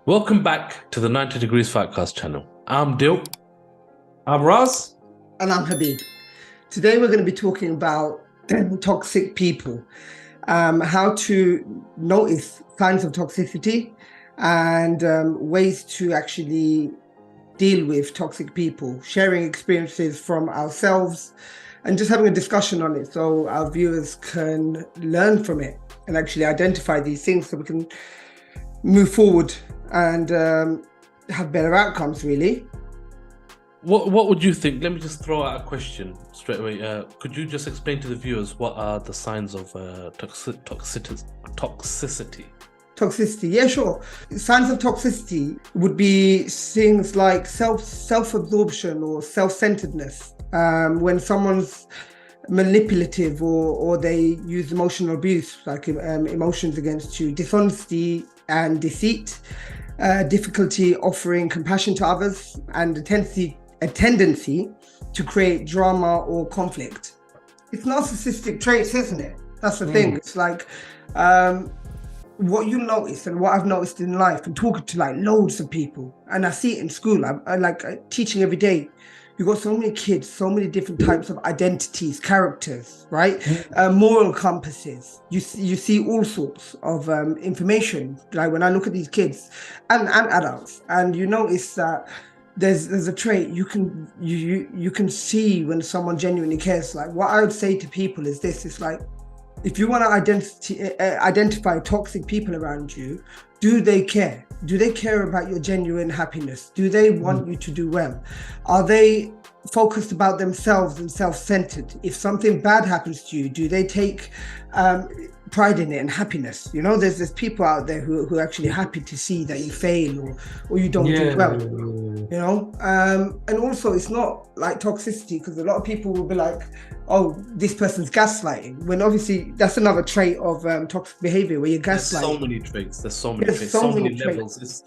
Welcome back to the 90 Degrees Fightcast channel. I'm Dill. I'm Raz. And I'm Habib. Today we're going to be talking about toxic people, how to notice signs of toxicity and ways to actually deal with toxic people, sharing experiences from ourselves and just having a discussion on it so our viewers can learn from it and actually identify these things so we can move forward and have better outcomes, really. What would you think? Let me just throw out a question straight away. Could you just explain to the viewers what are the signs of toxicity? Toxicity, yeah, sure. Signs of toxicity would be things like self-absorption or self-centeredness. When someone's manipulative or they use emotional abuse, like emotions against you, dishonesty and deceit, difficulty offering compassion to others, and a tendency to create drama or conflict. It's narcissistic traits, isn't it? That's the thing. It's like what you notice and what I've noticed in life and talking to like loads of people, and I see it in school. I'm teaching every day. You've got so many kids, so many different types of identities, characters, right? Moral compasses. You see all sorts of information. Like when I look at these kids and adults, and you notice that there's a trait you can see when someone genuinely cares. Like what I would say to people is this: it's like, if you want to identify toxic people around you, do they care? Do they care about your genuine happiness? Do they want you to do well? Are they focused about themselves and self-centered? If something bad happens to you, do they take pride in it and happiness? You know, there's people out there who are actually happy to see that you fail or you don't do well. You know, and also it's not like toxicity, because a lot of people will be like, oh, this person's gaslighting, when obviously that's another trait of toxic behavior, where you're gaslighting. There's so many traits. There's so many traits. So many levels.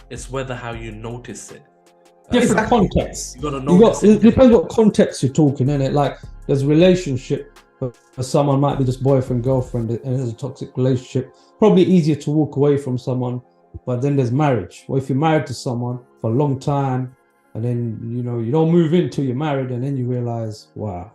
It's whether how you notice it. Different contexts. You gotta notice it depends what context you're talking, innit? Like there's a relationship where someone might be just boyfriend, girlfriend, and there's a toxic relationship. Probably easier to walk away from someone, but then there's marriage. Or if you're married to someone for a long time, and then you don't move in till you're married, and then you realize, wow,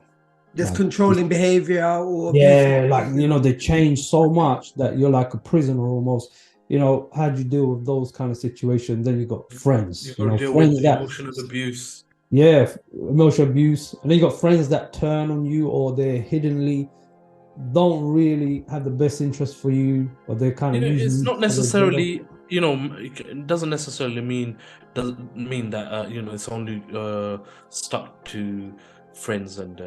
there's controlling behavior or they change so much that you're like a prisoner almost. How do you deal with those kind of situations? Then you got friends. You got to deal with emotional abuse. Yeah, emotional abuse. And then you got friends that turn on you, or they hiddenly don't really have the best interest for you, or they're kind of it's not necessarily, it doesn't necessarily mean that it's only stuck to friends and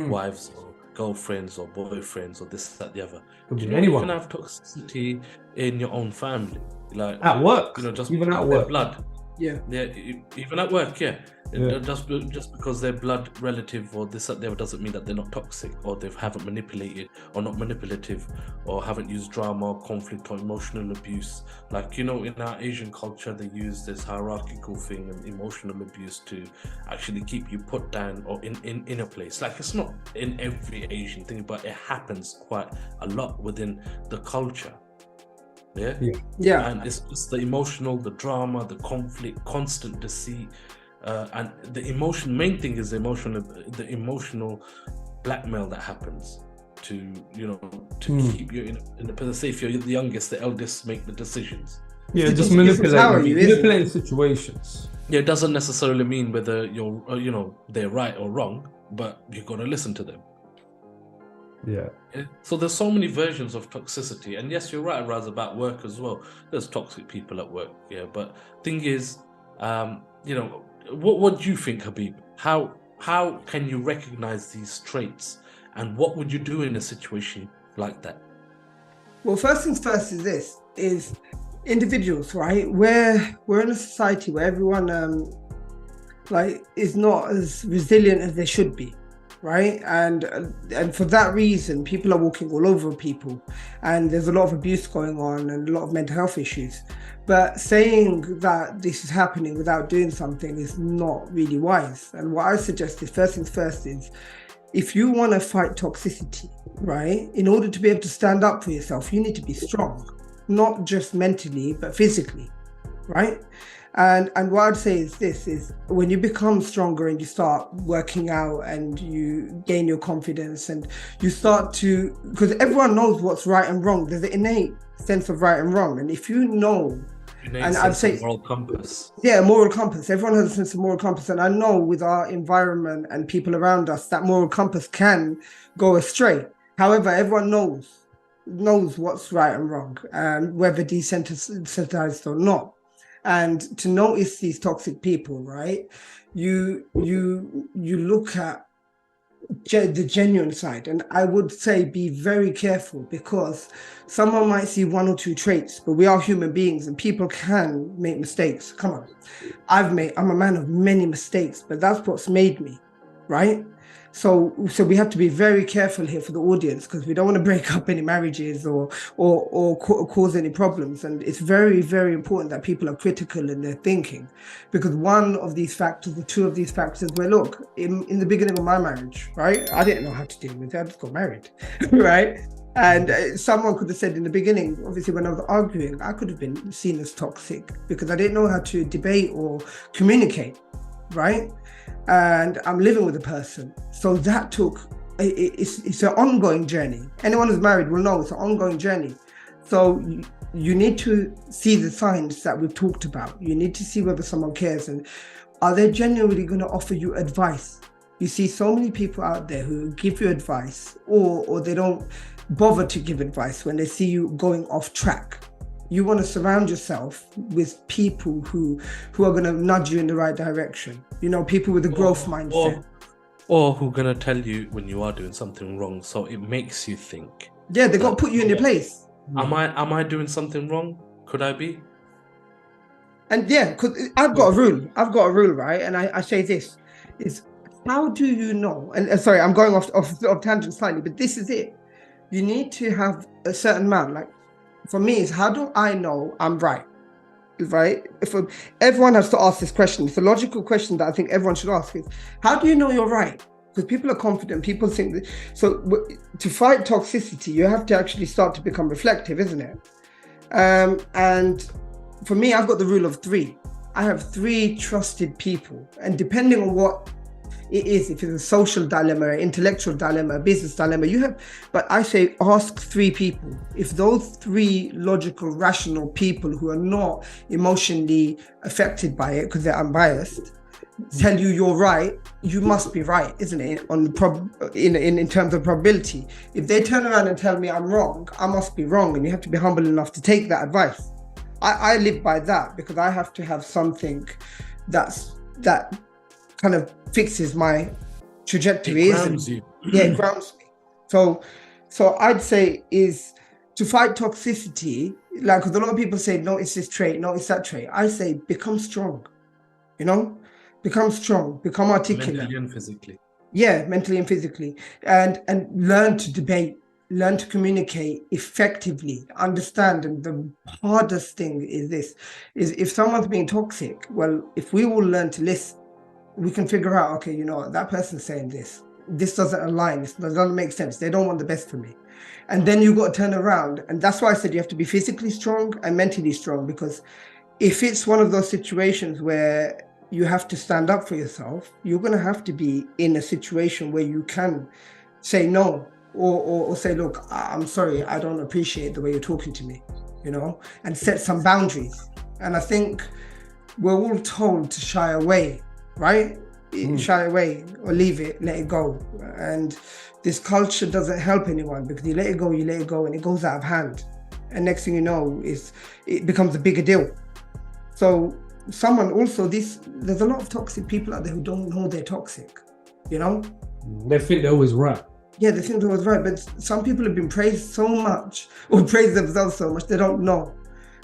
wives or girlfriends or boyfriends or this, that, the other. Anyone. You can have toxicity in your own family, like at work. Just even at work. Blood. Yeah, even at work. Yeah. Just because they're blood relative or this, that, the other doesn't mean that they're not toxic, or they haven't manipulated, or not manipulative, or haven't used drama, or conflict, or emotional abuse. Like in our Asian culture, they use this hierarchical thing and emotional abuse to actually keep you put down or in a place. Like it's not in every Asian thing, but it happens quite a lot within the culture. Yeah. And it's just the emotional, the drama, the conflict, constant deceit. And the main thing is the emotional blackmail that happens to keep you in the position. Say if you're the youngest, the eldest make the decisions. Yeah, just manipulating situations. Yeah, it doesn't necessarily mean whether you're they're right or wrong, but you got to listen to them. Yeah. So there's so many versions of toxicity, and yes, you're right, Raz, about work as well. There's toxic people at work. Yeah, but thing is, What do you think, Habib? How can you recognize these traits, and what would you do in a situation like that? Well, first things first is individuals, right? We're in a society where everyone is not as resilient as they should be, right? And for that reason, people are walking all over people, and there's a lot of abuse going on and a lot of mental health issues. But saying that this is happening without doing something is not really wise. And what I suggest is, first things first is, if you want to fight toxicity, right, in order to be able to stand up for yourself, you need to be strong, not just mentally, but physically. right? And what I'd say is this is when you become stronger and you start working out and you gain your confidence and you start to, because everyone knows what's right and wrong. There's an innate sense of right and wrong. And if you know, and I'd say moral compass. Yeah, moral compass. Everyone has a sense of moral compass. And I know with our environment and people around us, that moral compass can go astray. However, everyone knows what's right and wrong, whether desensitized or not. And to notice these toxic people, right? You look at the genuine side, and I would say be very careful, because someone might see one or two traits, but we are human beings and people can make mistakes. Come on, I'm a man of many mistakes, but that's what's made me, right? So we have to be very careful here for the audience, because we don't want to break up any marriages or cause any problems. And it's very, very important that people are critical in their thinking, because one of these factors, or two of these factors, where look, in the beginning of my marriage, right, I didn't know how to deal with it. I just got married, right? And someone could have said in the beginning, obviously when I was arguing, I could have been seen as toxic because I didn't know how to debate or communicate, right? And I'm living with a person. So that it's an ongoing journey. Anyone who's married will know it's an ongoing journey. So you need to see the signs that we've talked about. You need to see whether someone cares and are they genuinely going to offer you advice. You see so many people out there who give you advice or they don't bother to give advice when they see you going off track. You want to surround yourself with people who are going to nudge you in the right direction. You know, people with a growth mindset. Or who are going to tell you when you are doing something wrong, so it makes you think. Yeah, they got to put you in your place. Am I doing something wrong? Could I be? And yeah, because I've got a rule, right? And I say this is, how do you know? And sorry, I'm going off tangent slightly, but this is it. You need to have a certain amount. Like for me, is how do I know I'm right? Right? Everyone has to ask this question. It's a logical question that I think everyone should ask. Is how do you know you're right? Because people are confident. People think that. So to fight toxicity, you have to actually start to become reflective, isn't it? And for me, I've got the rule of 3. I have 3 trusted people, and depending on what it is, if it's a social dilemma, intellectual dilemma, business dilemma, but I say ask 3 people. If those 3 logical, rational people who are not emotionally affected by it because they're unbiased tell you you're right, you must be right, isn't it? On the in terms of probability. If they turn around and tell me I'm wrong, I must be wrong, and you have to be humble enough to take that advice. I live by that, because I have to have something that kind of fixes my trajectory. It grounds you. Yeah, it grounds me. So I'd say is to fight toxicity, like, because a lot of people say, no, it's this trait, no, it's that trait. I say, become strong, become strong, become articulate. Mentally and physically. Yeah, mentally and physically. And learn to debate, learn to communicate effectively, understand. And the hardest thing is this, is if someone's being toxic, well, if we all learn to listen, we can figure out, okay, you know what, that person's saying this doesn't align, this doesn't make sense, they don't want the best for me. And then you got to turn around. And that's why I said you have to be physically strong and mentally strong, because if it's one of those situations where you have to stand up for yourself, you're going to have to be in a situation where you can say no, or say, look, I'm sorry, I don't appreciate the way you're talking to me, and set some boundaries. And I think we're all told to shy away, right? Shy away or leave it, let it go. And this culture doesn't help anyone, because you let it go, and it goes out of hand. And next thing you know, it becomes a bigger deal. So there's a lot of toxic people out there who don't know they're toxic, They think they're always right. Yeah, they think they're always right. But some people have been praised so much, or praised themselves so much, they don't know.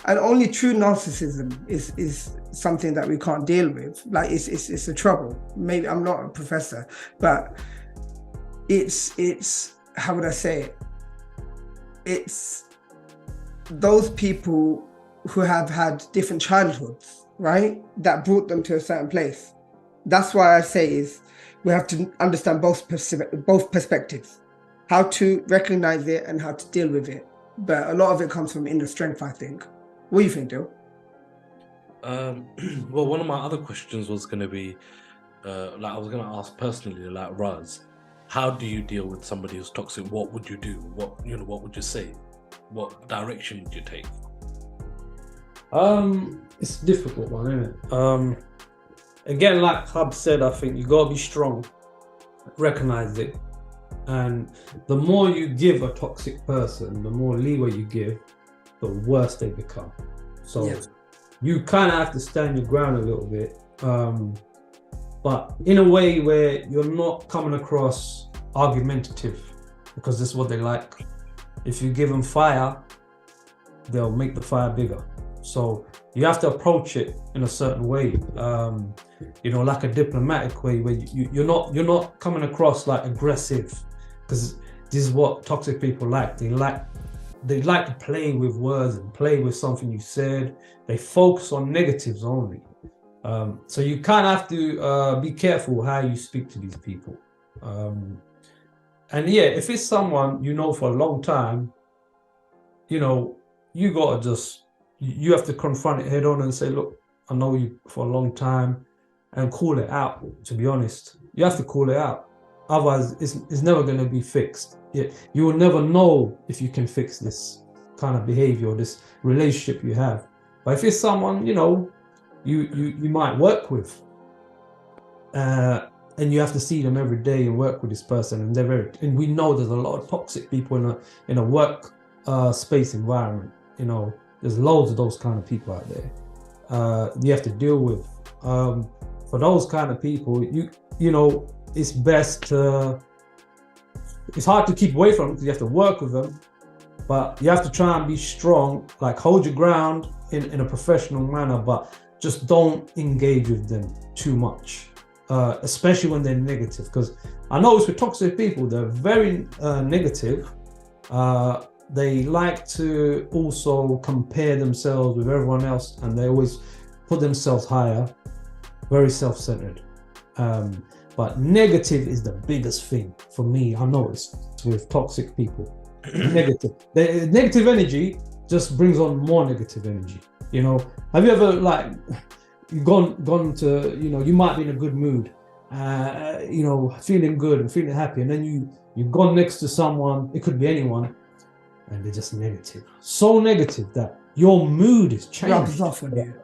And only true narcissism is something that we can't deal with. Like it's a trouble. Maybe I'm not a professor, but it's how would I say it? It's those people who have had different childhoods, right? That brought them to a certain place. That's why I say is we have to understand both perspectives, how to recognize it and how to deal with it. But a lot of it comes from inner strength, I think. What do you think, Dill? Well, one of my other questions was going to be, like I was going to ask personally, like Raz, how do you deal with somebody who's toxic? What would you do? What would you say? What direction would you take? It's a difficult one, isn't it? Again, like Hub said, I think you gotta be strong, recognize it, and the more you give a toxic person, the more leeway you give, the worse they become. So Yes. you kind of have to stand your ground a little bit, but in a way where you're not coming across argumentative, because this is what they like. If you give them fire, they'll make the fire bigger. So you have to approach it in a certain way, like a diplomatic way, where you're not coming across like aggressive, because this is what toxic people like. They like to play with words and play with something you said. They focus on negatives only. So you kind of have to be careful how you speak to these people. And yeah, if it's someone you know for a long time, you gotta just, you have to confront it head on and say, look, I know you for a long time, and call it out. To be honest, you have to call it out. Otherwise, it's never going to be fixed. You will never know if you can fix this kind of behavior or this relationship you have. But if it's someone you might work with, and you have to see them every day and work with this person, and we know there's a lot of toxic people in a work space environment. There's loads of those kind of people out there. You have to deal with. For those kind of people, it's best to. It's hard to keep away from them because you have to work with them, but you have to try and be strong. Like, hold your ground in a professional manner, but just don't engage with them too much, especially when they're negative. Because I notice with toxic people, they're very negative. They like to also compare themselves with everyone else, and they always put themselves higher, very self-centered. But negative is the biggest thing for me, I noticed, with toxic people. Negative. The negative energy just brings on more negative energy. Have you ever gone to, you might be in a good mood, feeling good and feeling happy, and then you've gone next to someone, it could be anyone, and they're just negative. So negative that your mood is changed. Rubs off on you.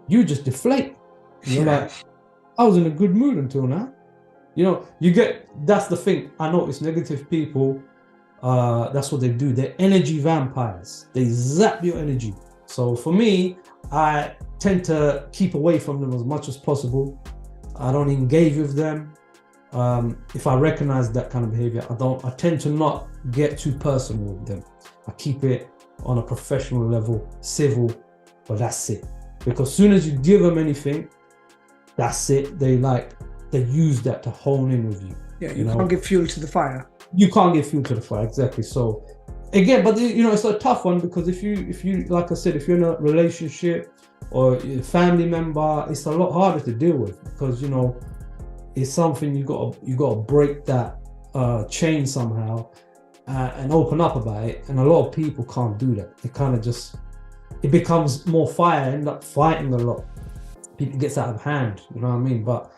You just deflate. You're like, I was in a good mood until now. That's the thing. I notice negative people, that's what they do. They're energy vampires. They zap your energy. So for me, I tend to keep away from them as much as possible. I don't engage with them. If I recognize that kind of behavior, I tend to not get too personal with them. I keep it on a professional level, civil, but that's it. Because as soon as you give them anything, that's it. They use that to hone in with you. Yeah, you can't give fuel to the fire. You can't give fuel to the fire, exactly. So again, but it's a tough one, because if you like I said, if you're in a relationship or a family member, it's a lot harder to deal with, because it's something you gotta break that chain somehow and open up about it. And a lot of people can't do that. They kind of it becomes more fire, end up fighting a lot. It gets out of hand, you know what I mean? But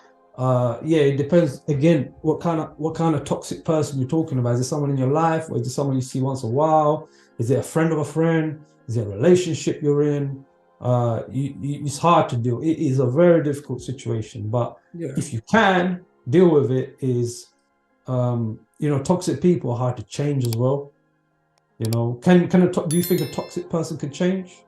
it depends again what kind of toxic person you're talking about. Is it someone in your life, or is it someone you see once a while? Is it a friend of a friend? Is it a relationship you're in? It's hard to deal. It is a very difficult situation, but if you can deal with it, toxic people are hard to change as well. Do you think a toxic person could change?